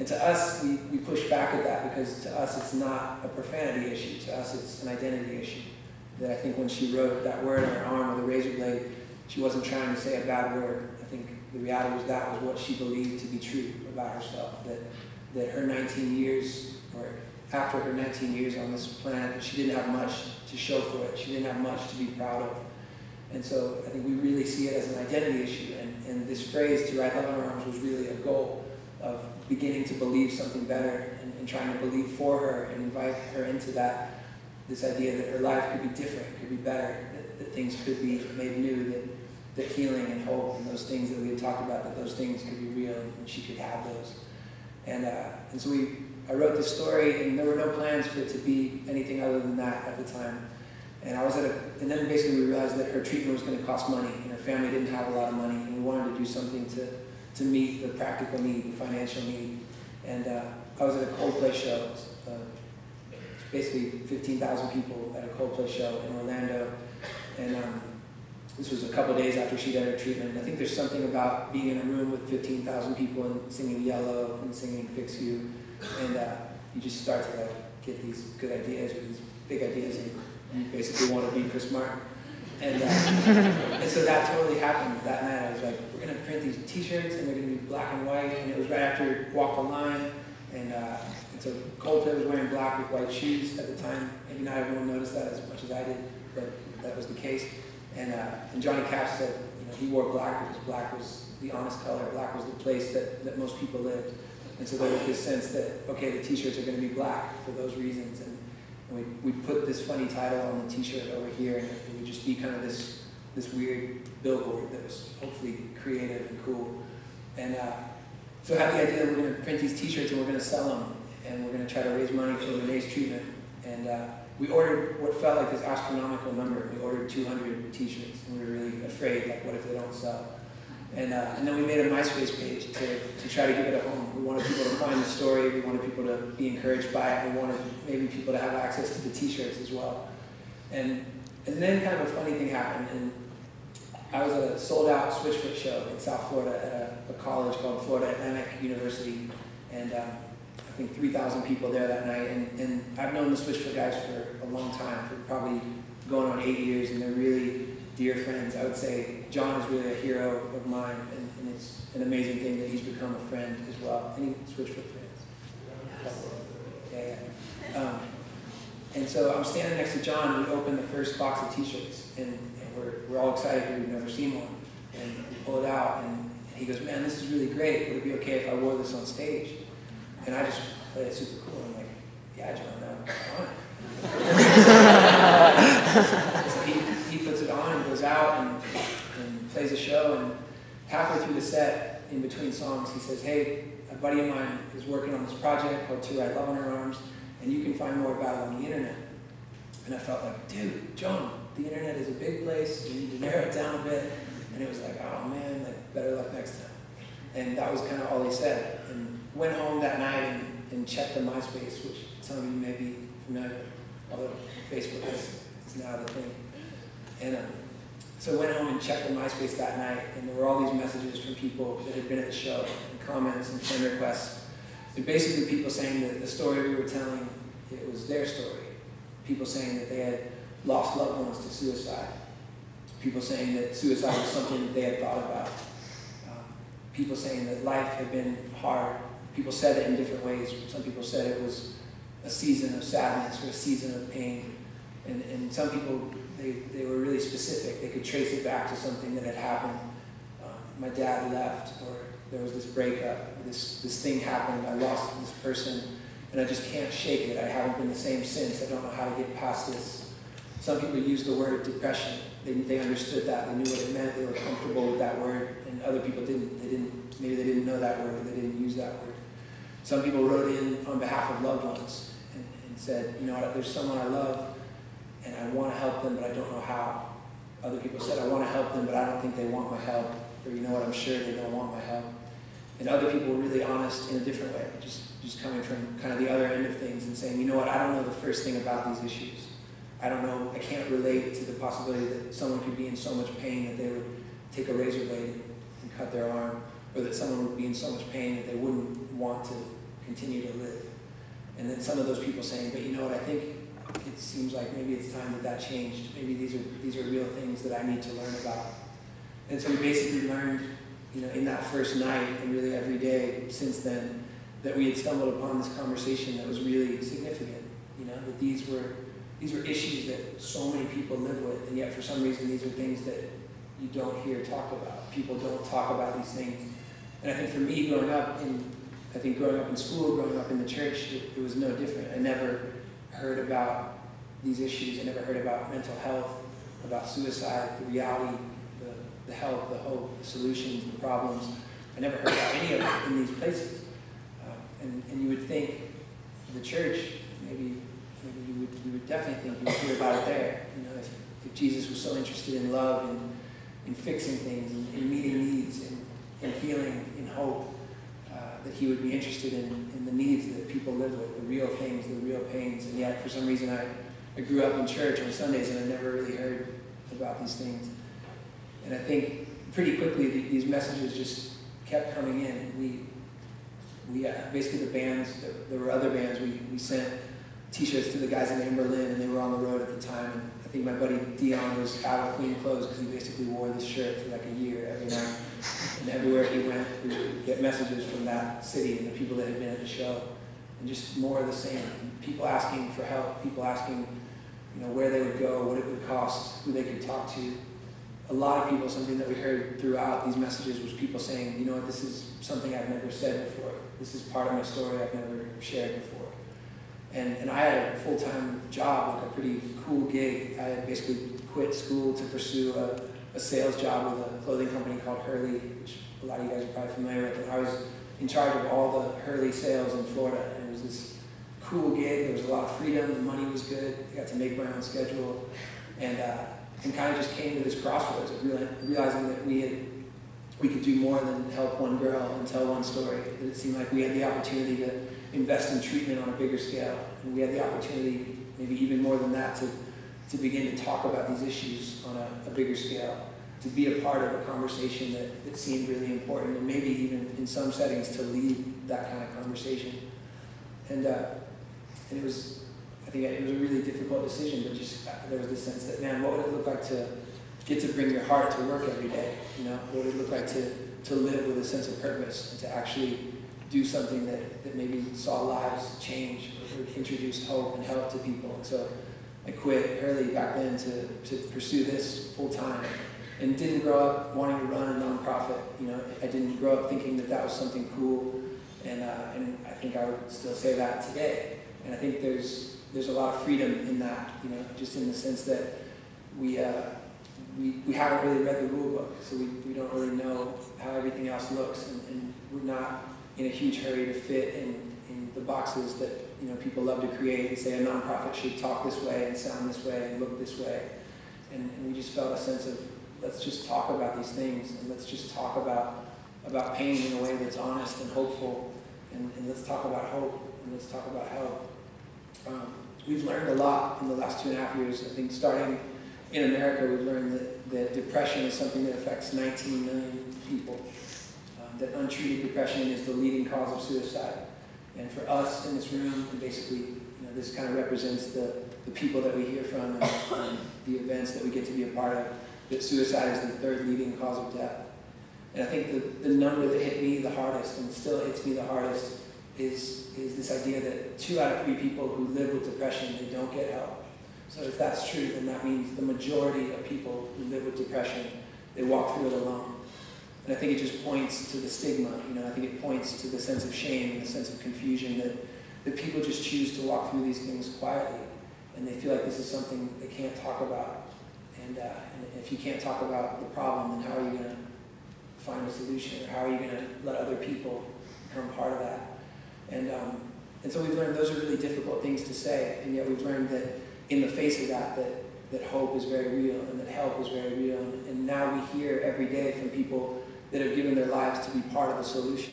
And to us, we push back at that because to us it's not a profanity issue. To us it's an identity issue. That I think when she wrote that word on her arm with a razor blade, she wasn't trying to say a bad word. I think the reality was that was what she believed to be true about herself. That her 19 years, or after her 19 years on this planet, she didn't have much to show for it. She didn't have much to be proud of. And so I think we really see it as an identity issue. And this phrase, "To Write Love on Her Arms," was really a goal of beginning to believe something better and trying to believe for her and invite her into that, this idea that her life could be different, could be better, that things could be made new, that healing and hope and those things that we had talked about, that those things could be real and she could have those. And so I wrote this story, and there were no plans for it to be anything other than that at the time. And and then basically we realized that her treatment was going to cost money, and her family didn't have a lot of money, and we wanted to do something to meet the practical need, the financial need. And I was at a Coldplay show. It's basically 15,000 people at a Coldplay show in Orlando. And this was a couple days after she'd had her treatment. I think there's something about being in a room with 15,000 people and singing Yellow and singing Fix You. And you just start to get these good ideas, or these big ideas, and you basically want to be Chris Martin. And so that totally happened that night. I was like, we're going to print these t-shirts, and they're going to be black and white. And it was right after Walk the Line. And so Coldplay was wearing black with white shoes at the time. Maybe not everyone noticed that as much as I did, but that was the case. And Johnny Cash said, he wore black because black was the honest color. Black was the place that most people lived. And so there was this sense that, okay, the t-shirts are going to be black for those reasons. And we put this funny title on the t-shirt over here, and it would just be kind of this weird billboard that was hopefully creative and cool. And so I had the idea that we're going to print these t-shirts and we're going to sell them, and we're going to try to raise money for Renee's treatment. And we ordered what felt like this astronomical number. We ordered 200 t-shirts, and we were really afraid, like, what if they don't sell? And then we made a MySpace page to try to give it a home. We wanted people to find the story. We wanted people to be encouraged by it. We wanted maybe people to have access to the t-shirts as well. And then kind of a funny thing happened. And I was at a sold-out Switchfoot show in South Florida at a college called Florida Atlantic University. And I think 3,000 people there that night. And I've known the Switchfoot guys for a long time, for probably going on 8 years, and they're really dear friends. I would say John is really a hero of mine, and it's an amazing thing that he's become a friend as well. Any Switchfoot friends? Yeah. And so I'm standing next to John, and we open the first box of t-shirts, and we're all excited because we've never seen one. And we pull it out, and he goes, "Man, this is really great. Would it be okay if I wore this on stage?" And I just played it super cool. I'm like, "Yeah, John, that would be fine." So he puts it on and goes out and plays a show, and halfway through the set, in between songs, he says, "Hey, a buddy of mine is working on this project called To Write Love on Her Arms, and you can find more about it on the internet." And I felt like, dude, John, the internet is a big place, you need to narrow it down a bit. And it was like, oh man, like, better luck next time. And that was kind of all he said. And went home that night and checked the MySpace, which some of you may be familiar with, although Facebook is now the thing. And so I went home and checked the MySpace that night, and there were all these messages from people that had been at the show, and comments and friend requests. And basically people saying that the story we were telling, it was their story. People saying that they had lost loved ones to suicide. People saying that suicide was something that they had thought about. People saying that life had been hard. People said it in different ways. Some people said it was a season of sadness or a season of pain. And some people, they were really specific. They could trace it back to something that had happened. My dad left, or there was this breakup, or this thing happened, I lost this person, and I just can't shake it. I haven't been the same since. I don't know how to get past this. Some people used the word depression. They understood that. They knew what it meant. They were comfortable with that word. And other people didn't. Maybe they didn't know that word, or they didn't use that word. Some people wrote in on behalf of loved ones and said, you know what, there's someone I love, and I want to help them, but I don't know how. Other people said, I want to help them, but I don't think they want my help. Or, you know what, I'm sure they don't want my help. And other people were really honest in a different way, just coming from kind of the other end of things and saying, you know what, I don't know the first thing about these issues. I don't know, I can't relate to the possibility that someone could be in so much pain that they would take a razor blade and cut their arm, or that someone would be in so much pain that they wouldn't want to continue to live. And then some of those people saying, but you know what, I think it seems like maybe it's time that changed. Maybe these are real things that I need to learn about. And so we basically learned, in that first night and really every day since then, that we had stumbled upon this conversation that was really significant. That these were issues that so many people live with, and yet for some reason these are things that you don't hear talked about. People don't talk about these things. And I think for me, growing up in school, growing up in the church, it was no different. I never heard about these issues. I never heard about mental health, about suicide, the reality, the help, the hope, the solutions, the problems. I never heard about any of it in these places. And you would think the church, maybe you would definitely think you would hear about it there. If Jesus was so interested in love and in fixing things, in meeting needs, in healing, in hope, that he would be interested in the needs that people live with, the real things, the real pains. And yet, for some reason, I grew up in church on Sundays and I never really heard about these things. And I think pretty quickly these messages just kept coming in. We basically the bands, there were other bands, we sent t-shirts to the guys in Amberlin, and they were on the road at the time. And I think my buddy Dion was out of clean clothes because he basically wore this shirt for like a year every night. And everywhere he went, we would get messages from that city and the people that had been at the show. And just more of the same. People asking for help, people asking, where they would go, what it would cost, who they could talk to. A lot of people, something that we heard throughout these messages was people saying, you know what, this is something I've never said before. This is part of my story I've never shared before. And I had a full-time job, like a pretty cool gig. I had basically quit school to pursue a sales job with a clothing company called Hurley, which a lot of you guys are probably familiar with. And I was in charge of all the Hurley sales in Florida. And it was this cool gig. There was a lot of freedom. The money was good. I got to make my own schedule. And kind of just came to this crossroads of realizing that we could do more than help one girl and tell one story. That it seemed like we had the opportunity to invest in treatment on a bigger scale. And we had the opportunity, maybe even more than that, to begin to talk about these issues on a bigger scale, to be a part of a conversation that seemed really important, and maybe even in some settings to lead that kind of conversation. And it was, I think it was a really difficult decision, but just there was this sense that, man, what would it look like to get to bring your heart to work every day? What would it look like to live with a sense of purpose and to actually do something that maybe saw lives change or introduced hope and help to people? And so I quit Hurley back then to pursue this full time, and didn't grow up wanting to run a nonprofit. I didn't grow up thinking that was something cool, and I think I would still say that today. And I think there's a lot of freedom in that, just in the sense that we haven't really read the rule book, so we don't really know how everything else looks, and we're not in a huge hurry to fit in the boxes that people love to create and say a nonprofit should talk this way and sound this way and look this way. And we just felt a sense of, let's just talk about these things, and let's just talk about pain in a way that's honest and hopeful, and let's talk about hope, and let's talk about help. We've learned a lot in the last 2.5 years. I think starting in America, we've learned that depression is something that affects 19 million people. That untreated depression is the leading cause of suicide. And for us in this room, and basically, this kind of represents the people that we hear from and the events that we get to be a part of, that suicide is the third leading cause of death. And I think the number that hit me the hardest, and still hits me the hardest, is this idea that 2 out of 3 people who live with depression, they don't get help. So if that's true, then that means the majority of people who live with depression, they walk through it alone. And I think it just points to the stigma. I think it points to the sense of shame and the sense of confusion that people just choose to walk through these things quietly, and they feel like this is something they can't talk about. And if you can't talk about the problem, then how are you going to find a solution, or how are you going to let other people become part of that? And so we've learned those are really difficult things to say, and yet we've learned that in the face of that hope is very real, and that help is very real. And now we hear every day from people that have given their lives to be part of the solution.